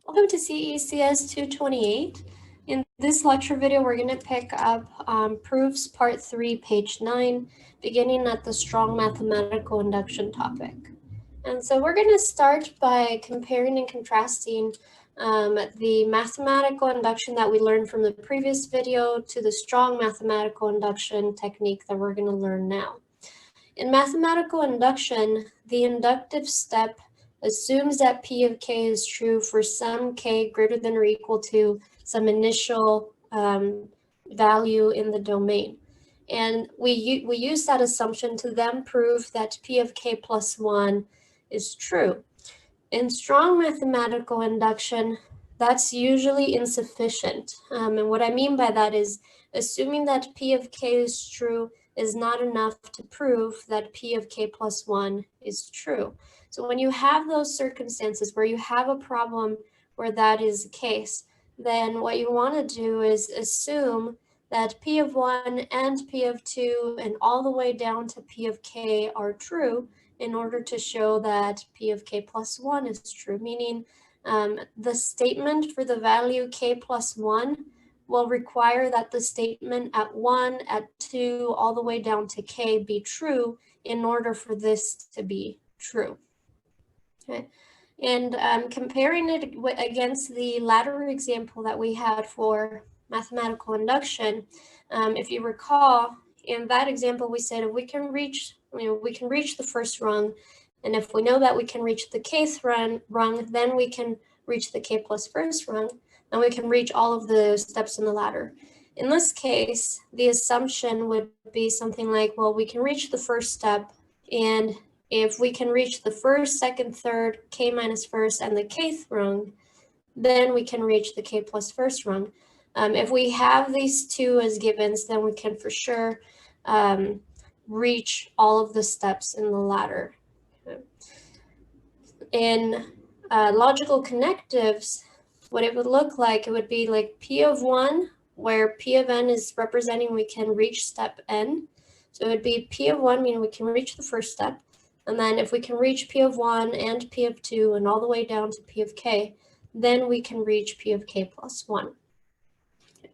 Welcome to CECS 228. In this lecture video, we're going to pick up Proofs Part 3, page 9, beginning at the strong mathematical induction topic. And so we're going to start by comparing and contrasting the mathematical induction that we learned from the previous video to the strong mathematical induction technique that we're going to learn now. In mathematical induction, the inductive step assumes that P of k is true for some k greater than or equal to some initial value in the domain. And we use that assumption to then prove that P of k plus 1 is true. In strong mathematical induction, that's usually insufficient. And what I mean by that is assuming that P of k is true is not enough to prove that P of k plus 1 is true. So when you have those circumstances where you have a problem where that is the case, then what you want to do is assume that P of 1 and P of 2 and all the way down to P of k are true in order to show that P of k plus 1 is true, meaning the statement for the value k plus 1 will require that the statement at 1, at 2, all the way down to k be true in order for this to be true. Okay. And comparing it against the latter example that we had for mathematical induction, if you recall, in that example we said if we can reach the first rung, and if we know that we can reach the kth rung, then we can reach the k plus first rung, and we can reach all of the steps in the ladder. In this case, the assumption would be something like, well, we can reach the first step, and if we can reach the first, second, third, k minus first, and the kth rung, then we can reach the k plus first rung. If we have these two as givens, then we can for sure reach all of the steps in the ladder. In logical connectives, what it would look like, it would be like P of 1, where P of n is representing we can reach step n. So it would be P of 1, meaning we can reach the first step. And then if we can reach P of 1 and P of 2 and all the way down to P of k, then we can reach P of k plus 1. Okay.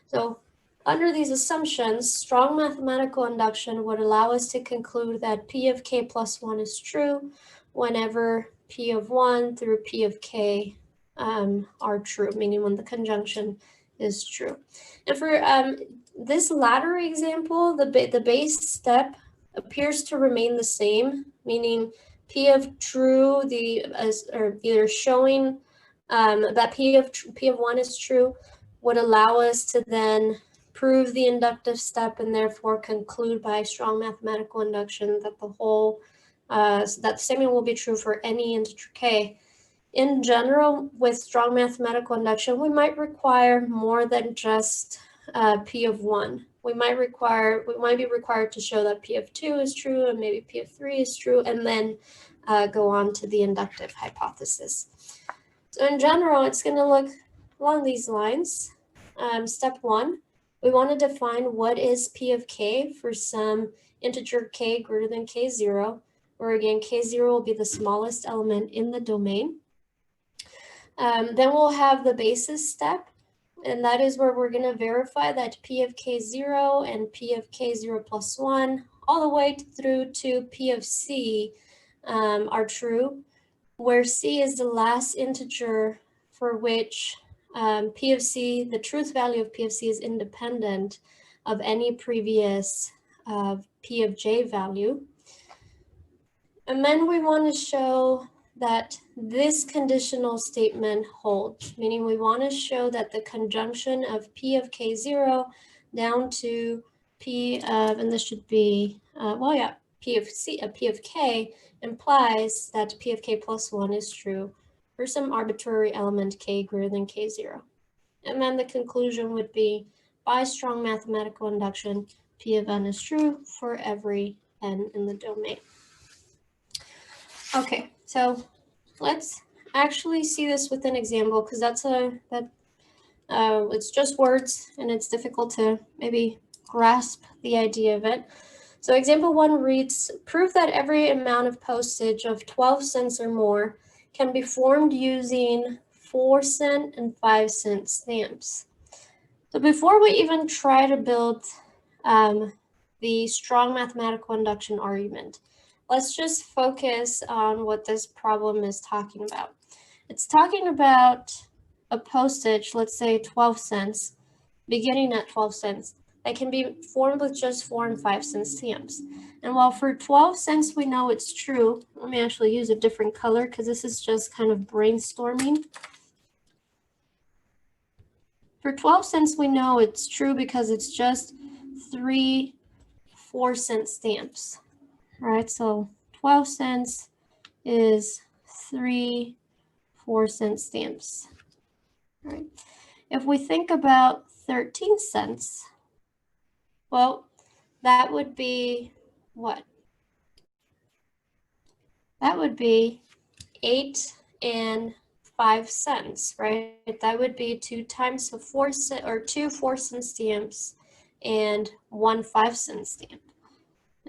So under these assumptions, strong mathematical induction would allow us to conclude that P of k plus 1 is true whenever P of 1 through P of k are true, meaning when the conjunction is true. And for this latter example, the base step appears to remain the same, meaning P of true, either showing that P of 1 is true would allow us to then prove the inductive step and therefore conclude by strong mathematical induction that the whole that the statement will be true for any integer k. In general, with strong mathematical induction, we might require more than just P of 1. We might be required to show that P of 2 is true and maybe P of 3 is true, and then go on to the inductive hypothesis. So in general, it's going to look along these lines. Step 1, we want to define what is P of k for some integer k greater than k0, where again k0 will be the smallest element in the domain. Then we'll have the basis step, and that is where we're going to verify that P of k0 and P of k0 plus 1 all the way through to P of c are true, where c is the last integer for which P of c, the truth value of P of c is independent of any previous P of j value. And then we want to show that this conditional statement holds, meaning we want to show that the conjunction of P of k0 down to P of, and this should be, P of k implies that P of k plus 1 is true for some arbitrary element k greater than k0. And then the conclusion would be, by strong mathematical induction, P of n is true for every n in the domain. Okay, so let's actually see this with an example, because it's just words and it's difficult to maybe grasp the idea of it. So example 1 reads, prove that every amount of postage of 12 cents or more can be formed using 4-cent and 5-cent stamps. So before we even try to build the strong mathematical induction argument, let's just focus on what this problem is talking about. It's talking about a postage, let's say 12 cents, beginning at 12 cents, that can be formed with just 4 and 5 cent stamps. And while for 12 cents we know it's true, let me actually use a different color because this is just kind of brainstorming. For 12 cents we know it's true because it's just 3 4-cent stamps. All right, so 12 cents is 3 4-cent stamps. All right. If we think about 13 cents, well, that would be what? That would be 8 and 5 cents, right? That would be 2 times 4 cent or 2 4-cent stamps and 1 5-cent stamp.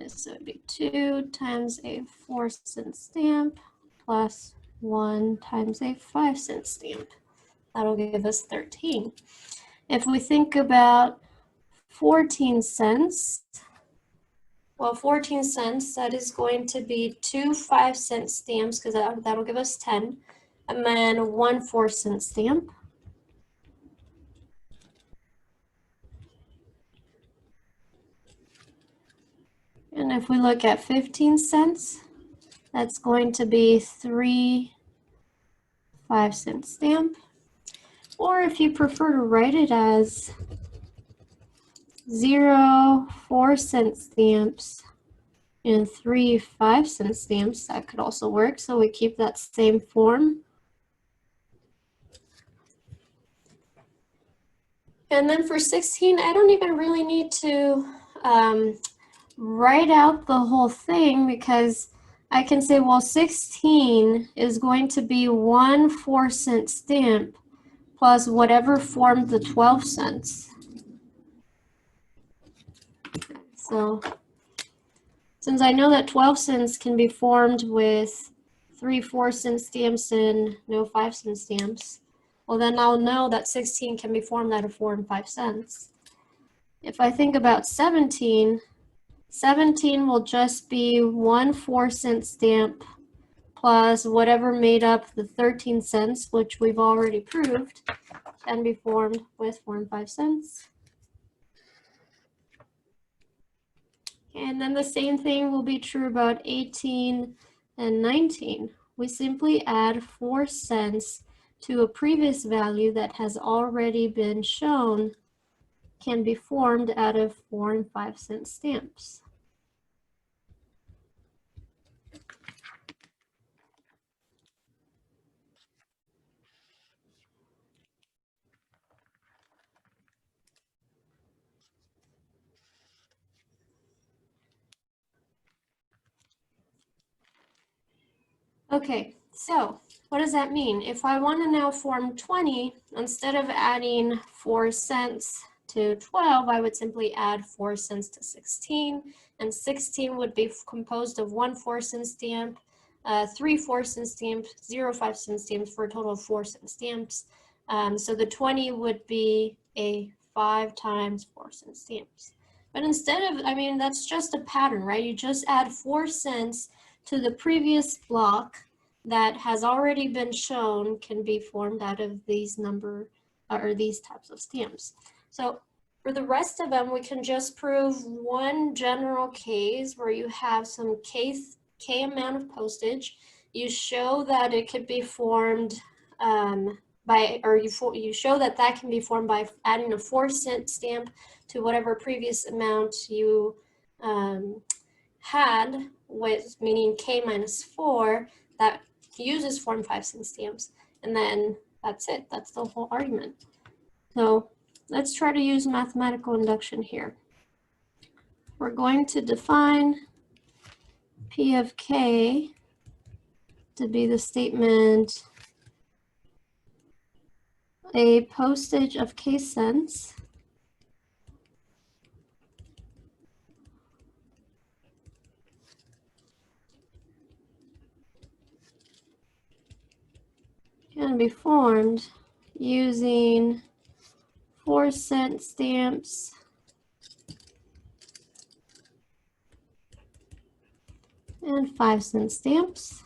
So it would be 2 times a 4-cent stamp plus 1 times a 5-cent stamp. That'll give us 13. If we think about 14 cents, well, 14 cents, that is going to be 2 5-cent stamps because that'll give us 10, and then 1 4-cent stamp. And if we look at 15 cents, that's going to be 3 5-cent stamp. Or if you prefer to write it as 0 4-cent stamps and 3 5-cent stamps, that could also work. So we keep that same form. And then for 16, I don't even really need to write out the whole thing because I can say, well, 16 is going to be 1 4-cent stamp plus whatever formed the 12 cents. So since I know that 12 cents can be formed with 3 4-cent stamps and no 5-cent stamps, well then I'll know that 16 can be formed out of 4 and 5 cents. If I think about 17, 17 will just be 1 4-cent stamp plus whatever made up the 13 cents, which we've already proved can be formed with 4 and 5 cents. And then the same thing will be true about 18 and 19. We simply add 4 cents to a previous value that has already been shown can be formed out of 4 and 5-cent stamps. Okay, so what does that mean? If I want to now form 20, instead of adding 4 cents to 12, I would simply add 4 cents to 16, and 16 would be composed of 1 4-cent stamp, 3 4-cent stamps, 0 5-cent stamps for a total of 4 cent stamps. So the 20 would be a 5 times 4-cent stamps. But instead of, I mean, that's just a pattern, right? You just add 4 cents to the previous block that has already been shown can be formed out of these these types of stamps. So for the rest of them, we can just prove one general case where you have some K amount of postage. You show that it could be formed you show that that can be formed by adding a 4-cent stamp to whatever previous amount you had, with meaning K minus 4, that uses 4 and 5-cent stamps. And then that's it. That's the whole argument. So let's try to use mathematical induction here. We're going to define P of K to be the statement a postage of K cents can be formed using 4-cent stamps and 5-cent stamps.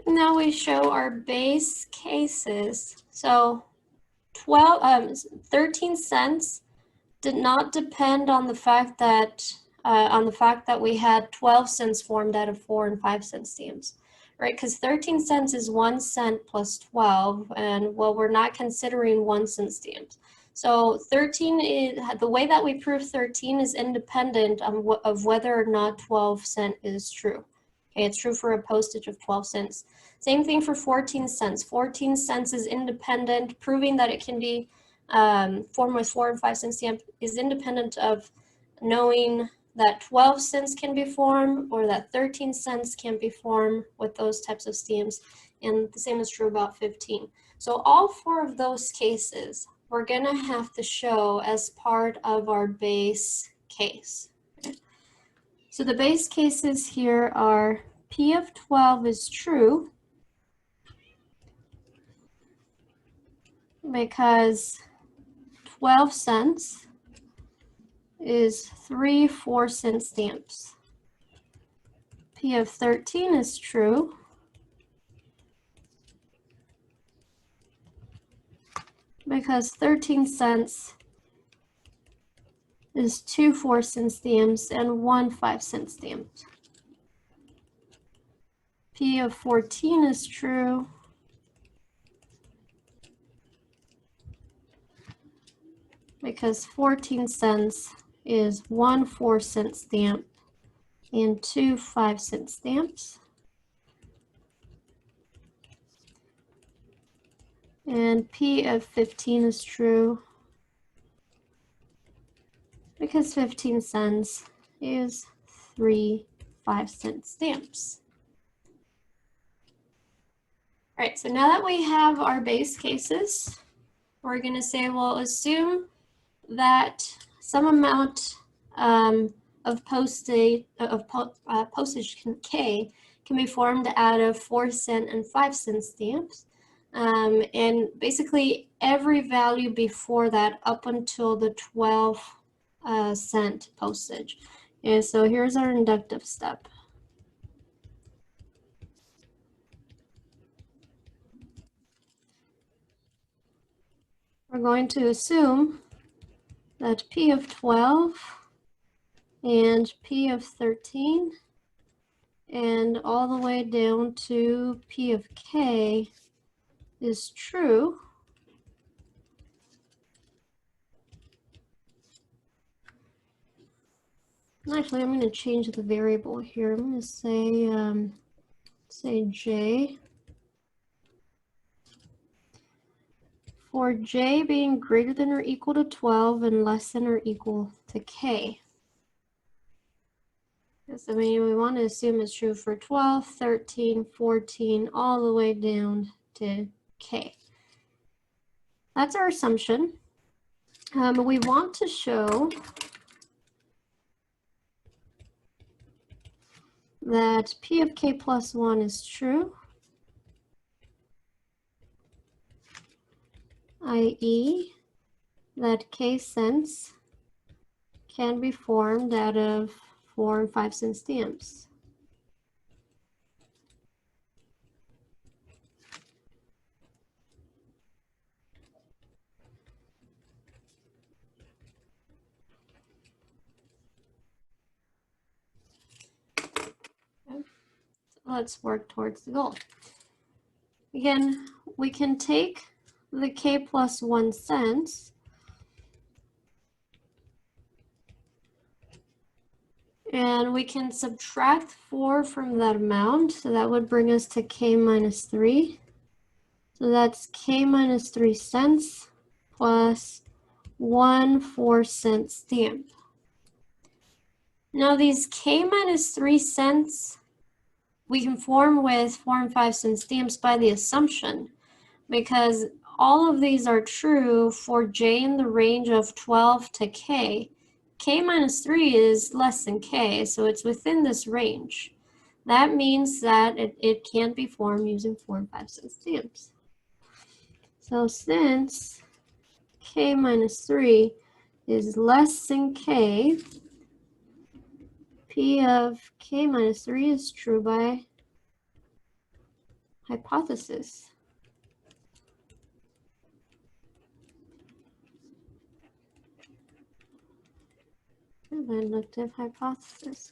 Now we show our base cases. So 13 cents did not depend on the fact that we had 12 cents formed out of 4 and 5 cent stamps, right? Because 13 cents is 1 cent plus 12, and well, we're not considering 1 cent stamps. So 13 is the way that we prove 13 is independent of whether or not 12 cent is true. Okay, it's true for a postage of 12 cents. Same thing for 14 cents. 14 cents is independent, proving that it can be formed with 4 and 5 cent stamp is independent of knowing that 12 cents can be formed or that 13 cents can be formed with those types of stamps. And the same is true about 15. So all 4 of those cases we're going to have to show as part of our base case. Okay. So the base cases here are P of 12 is true because 12 cents is 3 4-cent stamps. P of 13 is true because 13 cents is 2 4-cent stamps and 1 5-cent stamp. P of 14 is true because 14 cents is 1 4-cent stamp and 2 5-cent stamps. And P of 15 is true because 15 cents is 3 5-cent stamps. All right, so now that we have our base cases, we're going to say, well, assume that some amount of postage K can be formed out of 4-cent and 5-cent stamps. And basically every value before that up until the 12-cent postage. And so here's our inductive step. We're going to assume that P of 12 and P of 13 and all the way down to P of K is true. Actually, I'm going to change the variable here. I'm going to say J. For J being greater than or equal to 12 and less than or equal to K. Because, I mean, we want to assume it's true for 12, 13, 14, all the way down to K. That's our assumption. We want to show that P of K plus 1 is true, i.e. that K cents can be formed out of 4 and 5-cent stamps. Let's work towards the goal. Again, we can take the K plus 1 cents and we can subtract 4 from that amount. So that would bring us to K minus 3. So that's K minus 3 cents plus 1 4-cent stamp. Now these K minus 3 cents we can form with 4 and 5-cent stamps by the assumption, because all of these are true for j in the range of 12 to k. K minus 3 is less than k, so it's within this range. That means that it can't be formed using 4 and 5 cent stamps. So since k minus 3 is less than k, P of k minus 3 is true by hypothesis. Inductive hypothesis.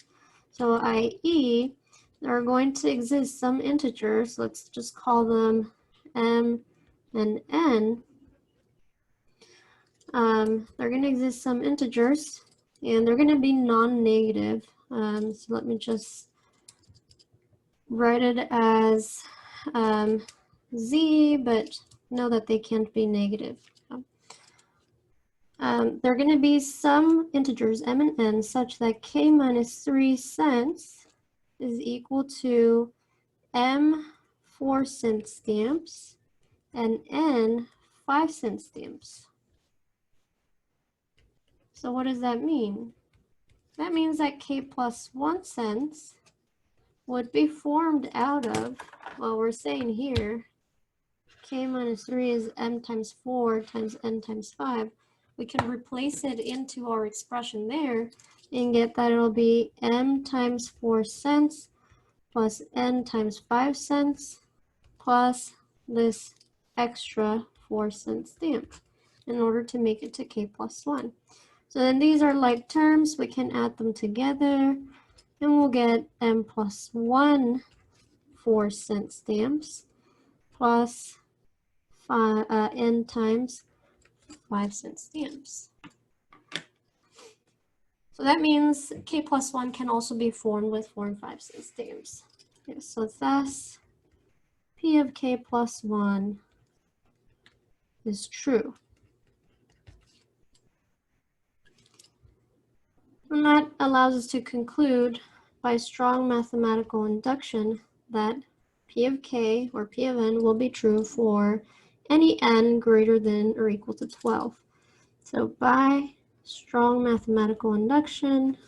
So i.e., there are going to exist some integers, let's just call them m and n. They're going to exist some integers, and they're going to be non-negative. So let me just write it as z, but know that they can't be negative. There are going to be some integers, m and n, such that k minus 3 cents is equal to m 4 cent stamps and n 5 cent stamps. So what does that mean? That means that k plus 1 cents would be formed out of, well, we're saying here, k minus 3 is m times 4 times n times 5. We can replace it into our expression there and get that it'll be m times 4 cents plus n times 5 cents plus this extra 4 cent stamp in order to make it to k plus 1. So then these are like terms, we can add them together and we'll get m plus 1 4 cent stamps plus n times 5 cent stamps. So that means k plus 1 can also be formed with 4 and 5 cent stamps. Okay, so thus p of k plus 1 is true. And that allows us to conclude by strong mathematical induction that p of k or p of n will be true for any n greater than or equal to 12. So by strong mathematical induction,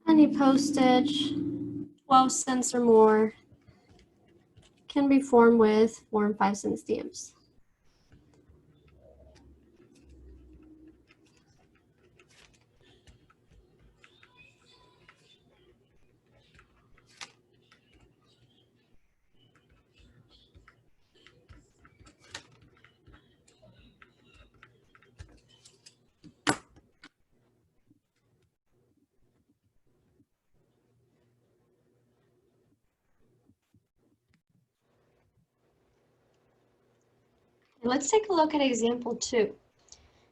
any postage 12 cents or more can be formed with 4 and 5 cent stamps. Let's take a look at example 2.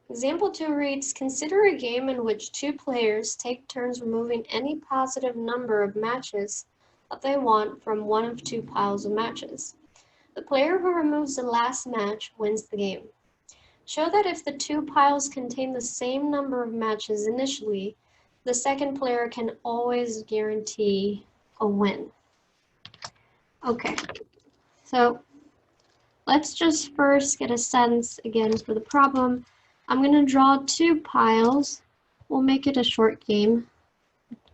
Example 2 reads, consider a game in which 2 players take turns removing any positive number of matches that they want from one of 2 piles of matches. The player who removes the last match wins the game. Show that if the 2 piles contain the same number of matches initially, the second player can always guarantee a win. Okay, so let's just first get a sense again for the problem. I'm going to draw 2 piles. We'll make it a short game.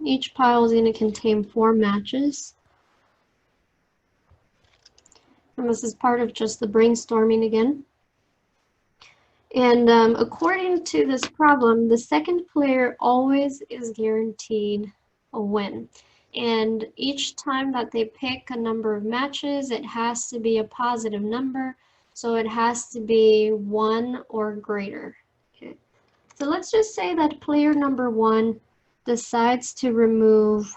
Each pile is going to contain 4 matches. And this is part of just the brainstorming again. And according to this problem, the second player always is guaranteed a win. And each time that they pick a number of matches, it has to be a positive number. So it has to be 1 or greater. Okay. So let's just say that player number 1 decides to remove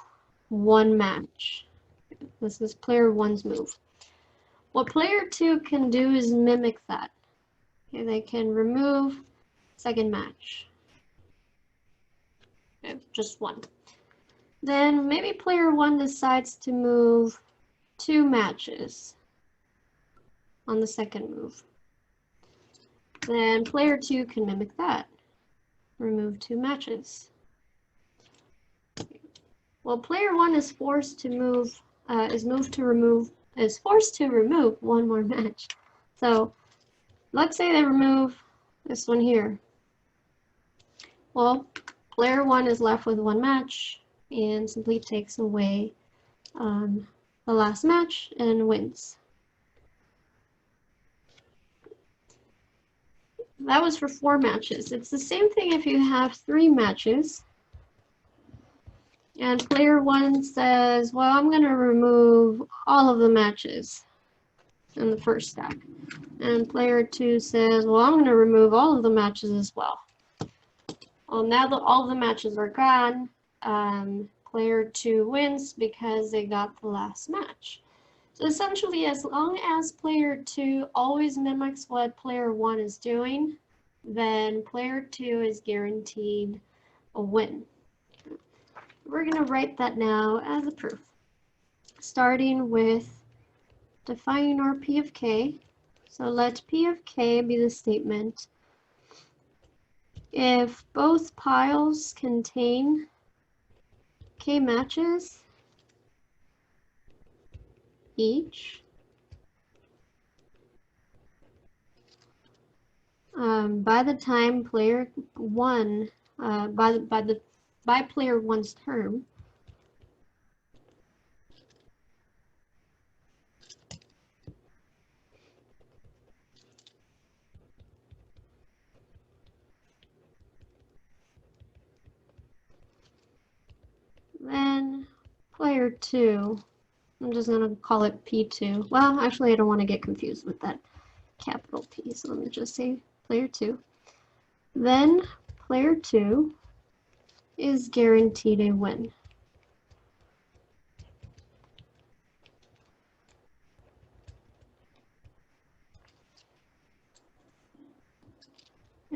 1 match. This is player 1's move. What player 2 can do is mimic that. Okay, they can remove second match. Okay, just 1. Then maybe player 1 decides to move 2 matches on the second move. then player 2 can mimic that. Remove 2 matches. Well, player 1 is forced to remove one more match. So let's say they remove this one here. Well, player 1 is left with 1 match and simply takes away the last match and wins. That was for 4 matches. It's the same thing if you have 3 matches. And player 1 says, well, I'm going to remove all of the matches in the first stack. And player 2 says, well, I'm going to remove all of the matches as well. Well, now that all of the matches are gone, player 2 wins because they got the last match. So essentially, as long as player 2 always mimics what player 1 is doing, then player 2 is guaranteed a win. We're going to write that now as a proof, starting with defining our P of K. So let P of K be the statement: if both piles contain K matches each, by the time player 1, by player 1's term, then player 2, I'm just going to call it P2. Well, actually, I don't want to get confused with that capital P, so let me just say player 2. Then player 2 is guaranteed a win.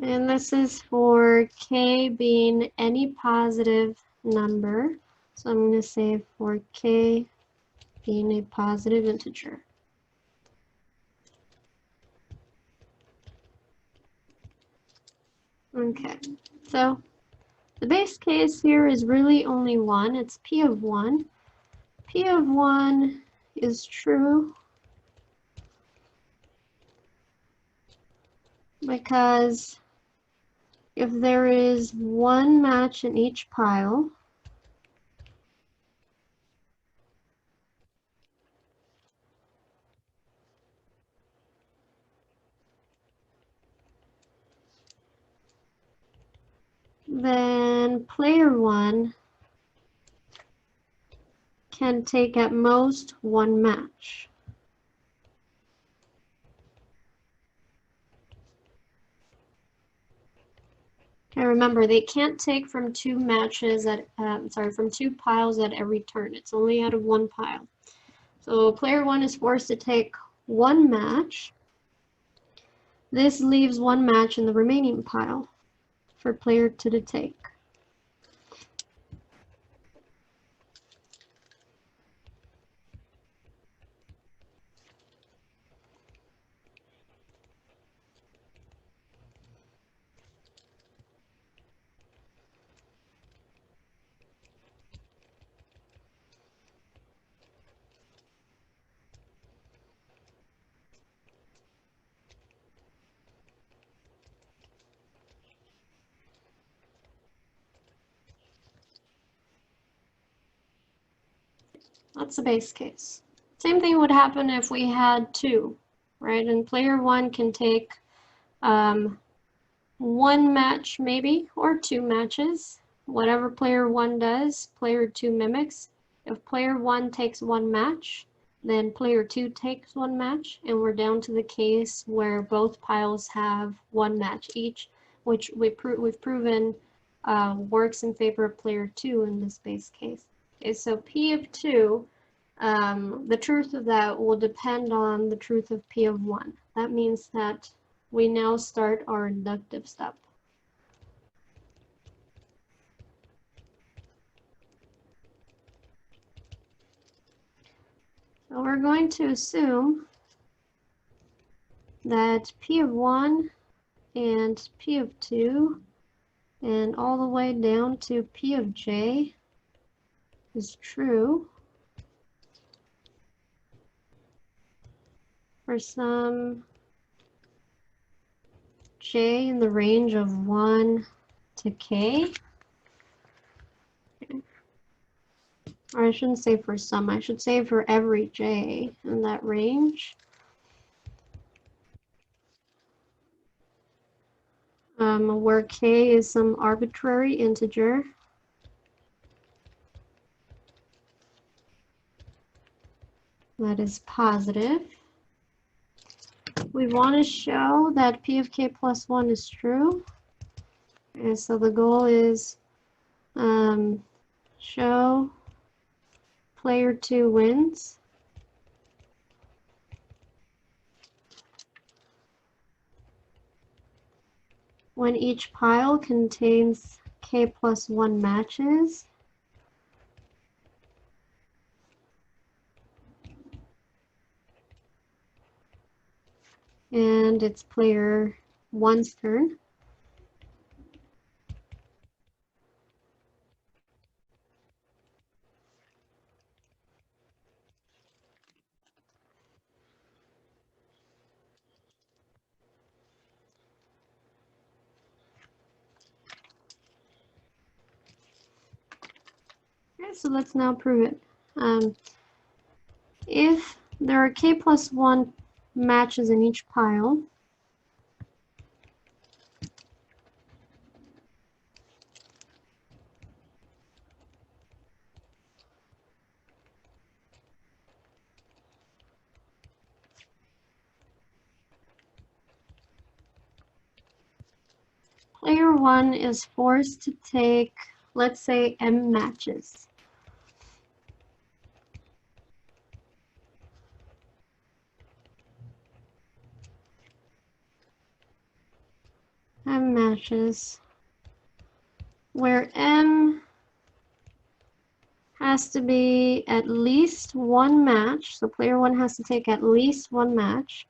And this is for K being any positive number. So I'm going to say for K being a positive integer. Okay, so the base case here is really only one. It's P of 1. P of 1 is true because if there is 1 match in each pile, then player 1 can take at most 1 match. Okay, remember they can't take from 2 matches at from 2 piles at every turn. It's only out of 1 pile. So player 1 is forced to take 1 match. This leaves 1 match in the remaining pile for player 2 to take. That's the base case. Same thing would happen if we had 2, right? And player 1 can take 1 match maybe, or 2 matches. Whatever player 1 does, player 2 mimics. If player 1 takes 1 match, then player 2 takes 1 match, and we're down to the case where both piles have 1 match each, which we've proven works in favor of player 2 in this base case. Okay, so P of 2, the truth of that will depend on the truth of P of 1. That means that we now start our inductive step. So we're going to assume that P of 1 and P of 2 and all the way down to P of j is true for some j in the range of 1 to k. Or I shouldn't say for some, I should say for every j in that range. Where k is some arbitrary integer. That is positive. We want to show that P of k plus 1 is true. And so the goal is show player 2 wins. When each pile contains k plus 1 matches. And it's player 1's turn. Okay, so let's now prove it. If there are k plus 1 matches in each pile, player 1 is forced to take, let's say, m matches. M matches, where m has to be at least one match, so player 1 has to take at least one match,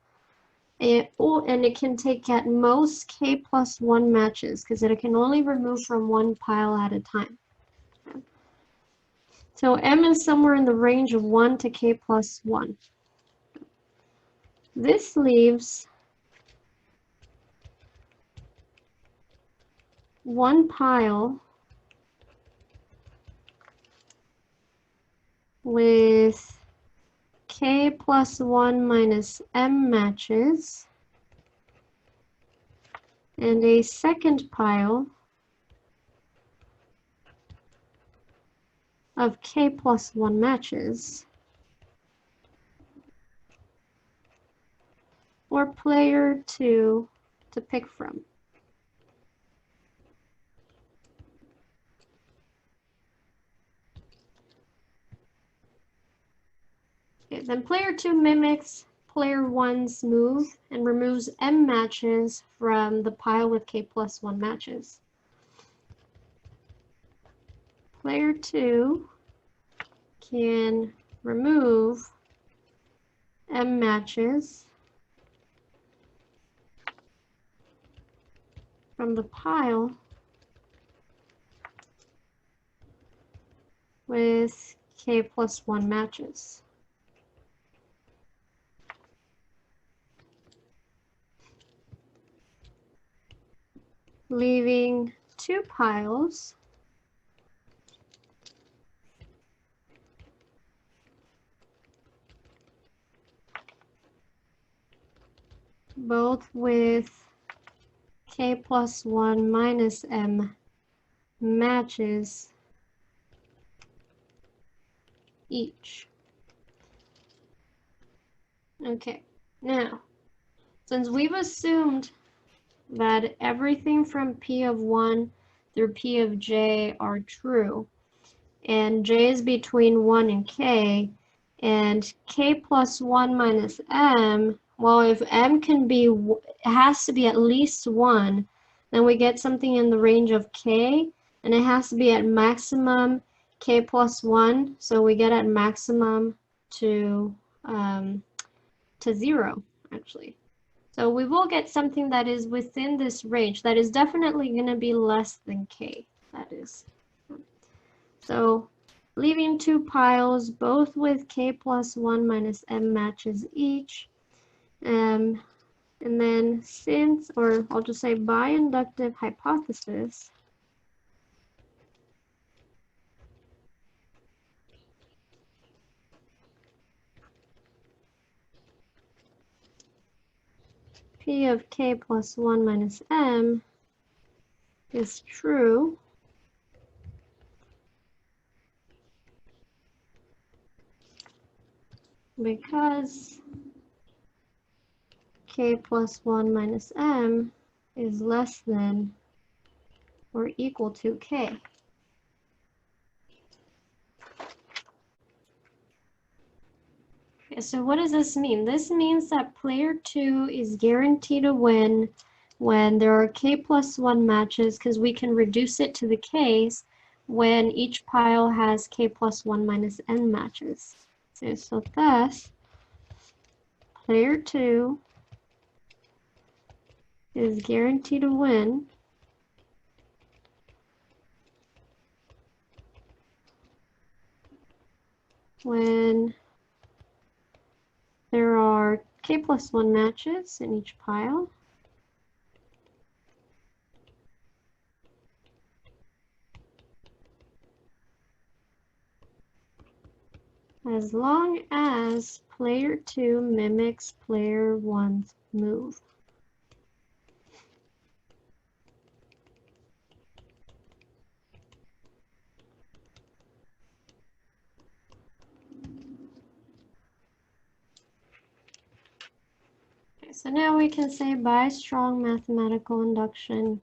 and it can take at most k plus 1 matches, because it can only remove from one pile at a time. So m is somewhere in the range of 1 to k plus 1. This leaves one pile with k plus 1 minus m matches, and a second pile of k plus 1 matches for player 2 to pick from. Okay, then player 2 mimics player 1's move and removes m matches from the pile with k plus 1 matches. Player 2 can remove m matches from the pile with k plus 1 matches. Leaving two piles both with k plus 1 minus m matches each. Okay, now, since we've assumed that everything from P of 1 through P of j are true, and j is between 1 and k, and k plus 1 minus m, well, if m can be, it has to be at least 1, then we get something in the range of k, and it has to be at maximum k plus 1, so we get at maximum to 0, actually. So we will get something that is within this range. That is definitely going to be less than k. That is. So leaving two piles, both with k plus 1 minus m matches each. And then since, or I'll just say by inductive hypothesis, P of k plus 1 minus m is true, because k plus 1 minus m is less than or equal to k. Okay, so what does this mean? This means that player 2 is guaranteed to win when there are k plus 1 matches, because we can reduce it to the k's when each pile has k plus 1 minus n matches. Okay, so thus, player 2 is guaranteed to win when there are k plus 1 matches in each pile, as long as player 2 mimics player 1's move. Okay, so now we can say by strong mathematical induction,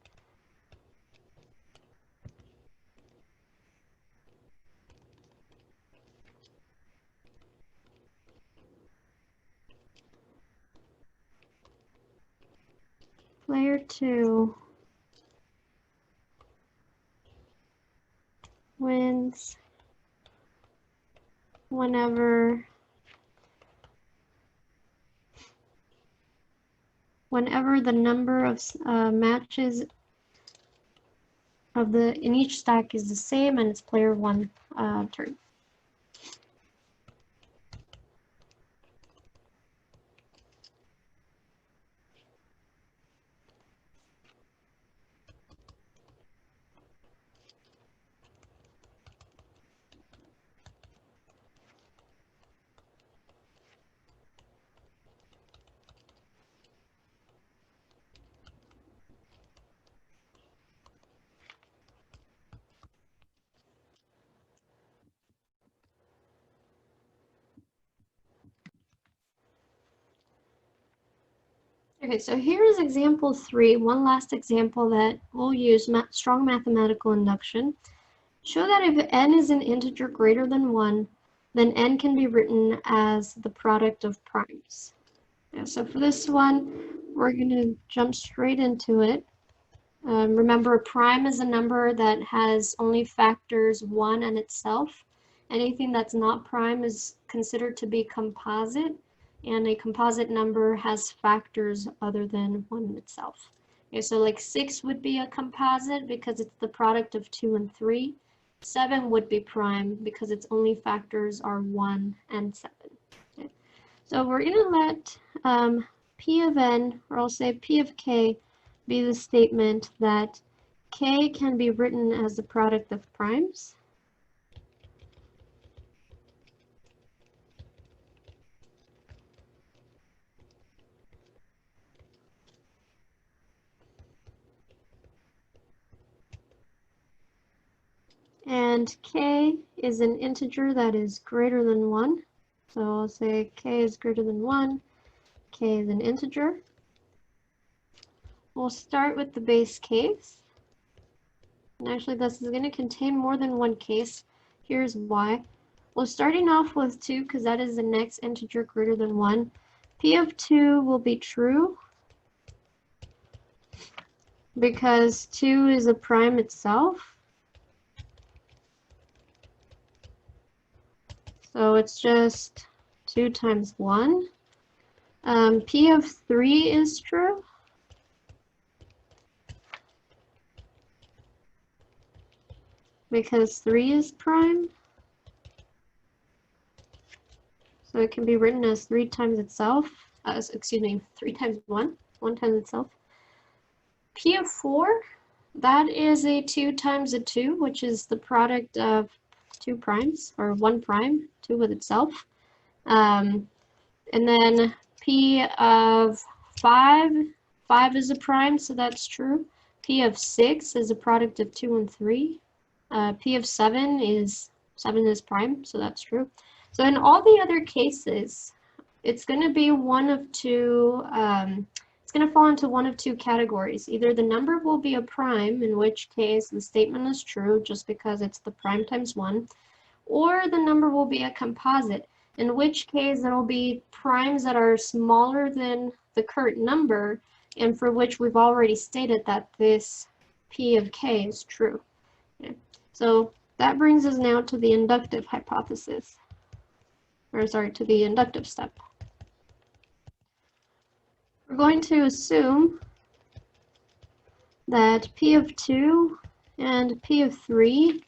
player 2 wins whenever the number of matches of in each stack is the same and it's player 1 turn. Okay, so here is example 3, one last example that we'll use strong mathematical induction. Show that if n is an integer greater than 1, then n can be written as the product of primes. Yeah, so for this one, we're going to jump straight into it. Remember, a prime is a number that has only factors 1 and itself. Anything that's not prime is considered to be composite, and a composite number has factors other than 1 itself. Okay, so like 6 would be a composite because it's the product of 2 and 3. 7 would be prime because its only factors are 1 and 7. Okay. So we're going to let P of n, or I'll say P of k, be the statement that k can be written as the product of primes. And k is an integer that is greater than 1. So I'll say k is greater than 1. K is an integer. We'll start with the base case. And actually, this is going to contain more than one case. Here's why. Well, starting off with 2, because that is the next integer greater than 1. P of 2 will be true because 2 is a prime itself. So it's just 2 times 1. P of 3 is true. Because 3 is prime. So it can be written as 3 times itself. Excuse me, 3 times 1. 1 times itself. P of 4, that is a 2 times a 2, which is the product of 2 primes, or 1 prime, 2 with itself. And then P of 5, 5 is a prime, so that's true. P of 6 is a product of 2 and 3. P of 7 is prime, so that's true. So in all the other cases, it's going to be one of two, it's going to fall into one of two categories. Either the number will be a prime, in which case the statement is true just because it's the prime times 1, or the number will be a composite, in which case there will be primes that are smaller than the current number, and for which we've already stated that this P of k is true. Okay. So that brings us now to the inductive hypothesis, or sorry, to the inductive step. We're going to assume that P of 2 and P of 3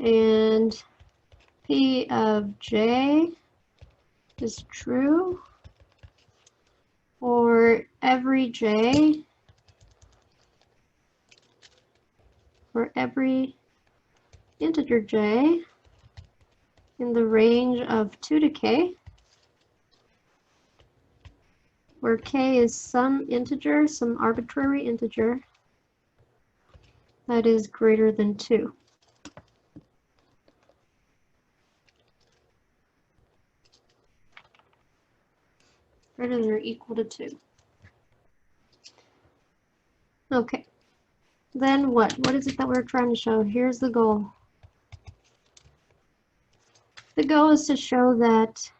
and P of j is true for every j, for every integer j in the range of 2 to k, where k is some integer, some arbitrary integer that is greater than 2. Greater than or equal to 2. Okay. Then what? What is it that we're trying to show? Here's the goal. The goal is to show that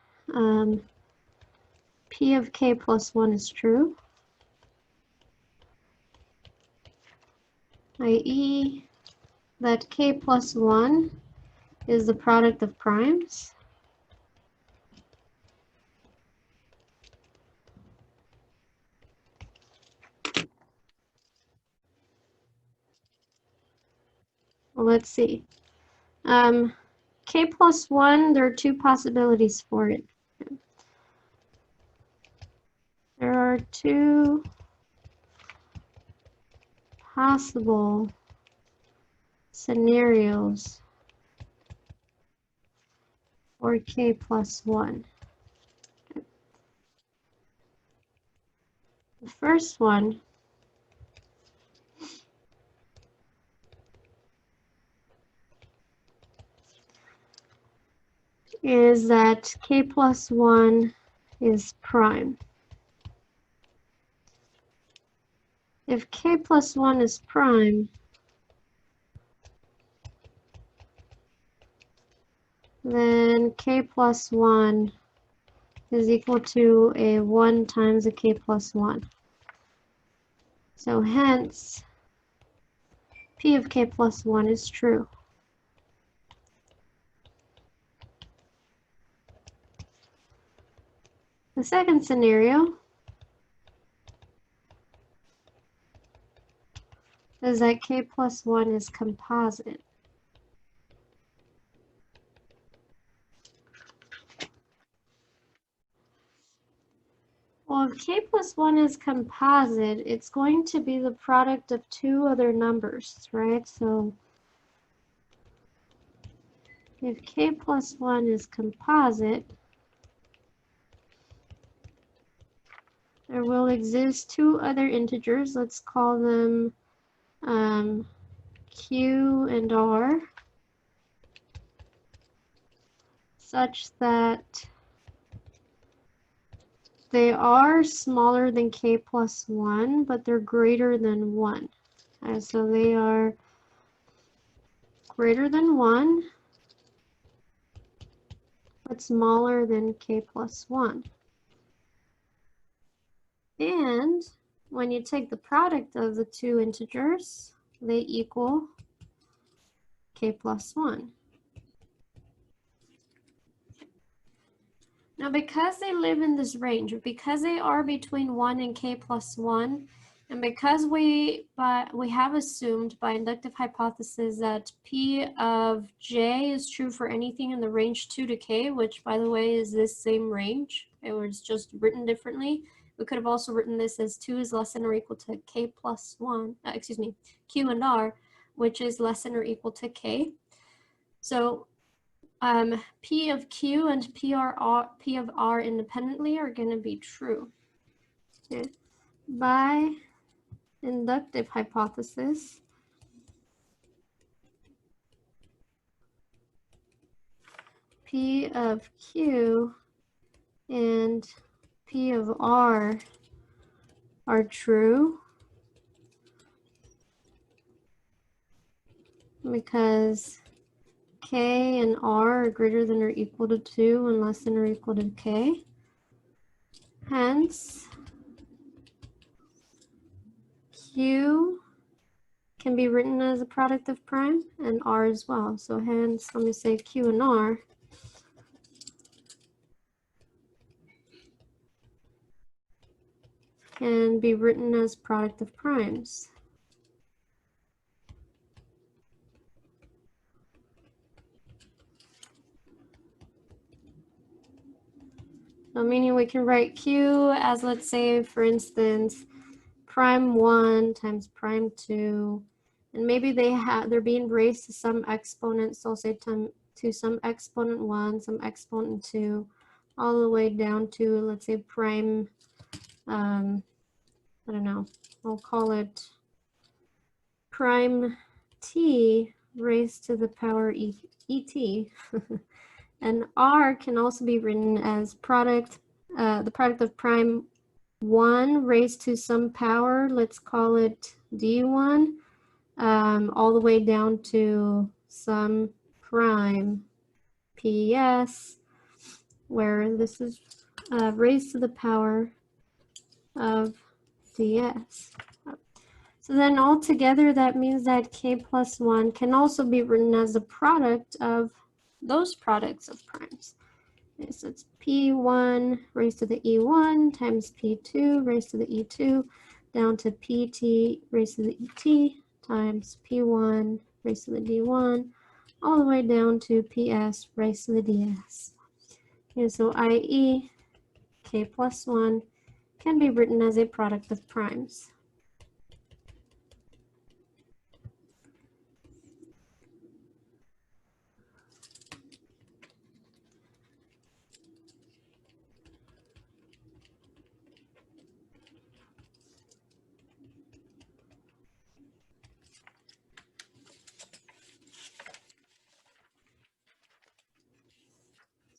P of k plus 1 is true, i.e. that k plus 1 is the product of primes, well, let's see. K plus 1, there are two possibilities for it. There are two possible scenarios for k plus 1. The first one is that k plus 1 is prime. If k plus 1 is prime, then k plus 1 is equal to a 1 times a k plus 1. So hence, P of k plus 1 is true. The second scenario is that k plus 1 is composite. Well, if k plus 1 is composite, it's going to be the product of two other numbers, right? So if k plus 1 is composite, there will exist two other integers. Let's call them q and r, such that they are smaller than k plus 1, but they're greater than 1. So they are greater than 1, but smaller than k plus 1. And when you take the product of the two integers, they equal k plus 1. Now, because they live in this range, because they are between 1 and k plus 1, and because we have assumed by inductive hypothesis that P of j is true for anything in the range 2 to k, which, by the way, is this same range. It was just written differently. We could have also written this as 2 is less than or equal to k plus 1, q and r, which is less than or equal to k. So P of Q and P of R independently are going to be true. Okay. By inductive hypothesis, P of Q and P of R are true because K and R are greater than or equal to 2 and less than or equal to K. Hence, Q can be written as a product of prime and R as well. So hence, let me say Q and R can be written as product of primes. So meaning we can write Q as, let's say, for instance, prime 1 times prime 2, and maybe they're being raised to some exponent, so I'll say to some exponent 1, some exponent 2, all the way down to, let's say, prime, I don't know, I'll call it prime t raised to the power et. And R can also be written as the product of prime 1 raised to some power, let's call it d1, all the way down to some prime ps, where this is raised to the power of ds. So then altogether, that means that k plus 1 can also be written as a product of those products of primes. Okay, so it's p1 raised to the e1 times p2 raised to the e2 down to pt raised to the et times p1 raised to the d1 all the way down to ps raised to the ds. Okay, so i.e. k plus 1 can be written as a product of primes.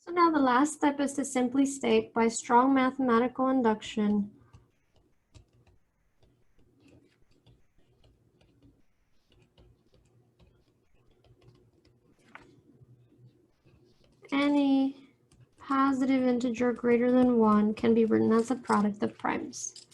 So now the last step is to simply state by strong mathematical induction any positive integer greater than 1 can be written as a product of primes.